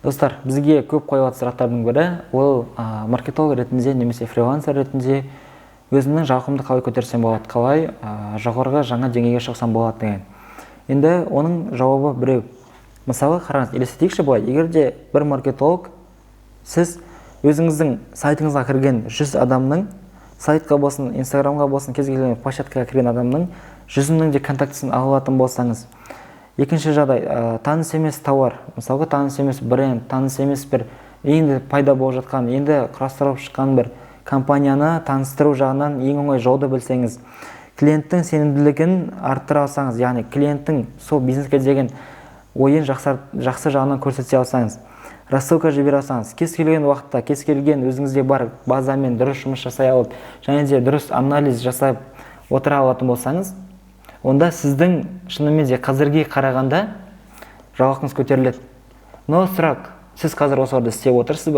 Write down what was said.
Достар, бізге көп қойылатын сұрақтардың бірі ол маркетолог ретінде немесе фрилансер ретінде өзімнің жалақымды қалай көтерсем болады, қалай жоғарғы жаңа деңгейге шықсам болады деген. Енді оның жауабы біреу. Мысалы, қараңыз, елестетейікші былай, егер де бір маркетолог сіз өзіңіздің сайтыңызға кірген 100 адамның, сайтқа болсын, инстаграмға болсын, кез келген площадкаға кірген адамның 100-ның де контактісін ала алатын болсаңыз. Екінші жағдай, таныс емес тауар, мысалға таныс емес бренд, таныс емес бір енді пайда болып жатқан, енді құрастырылып шыққан бір компанияны таныстыру жағынан ең оңай жолды білсеңіз, клиенттің сенімділігін арттыра алсаңыз, яғни клиенттің сол бизнеске деген ойын жақсы жағынан көрсете алсаңыз, рассылка жібере алсаңыз, кез келген уақытта, кез келген өзіңізде бар базамен дұрыс жұмыс жасай алып, және де дұрыс анализ жасап отыра алатын болсаңыз, онда сіздің шынымен де қазірге қарағанда жалақыңыз көтеріледі. Но сұрақ, сіз қазір осы істеп отырсыз ба?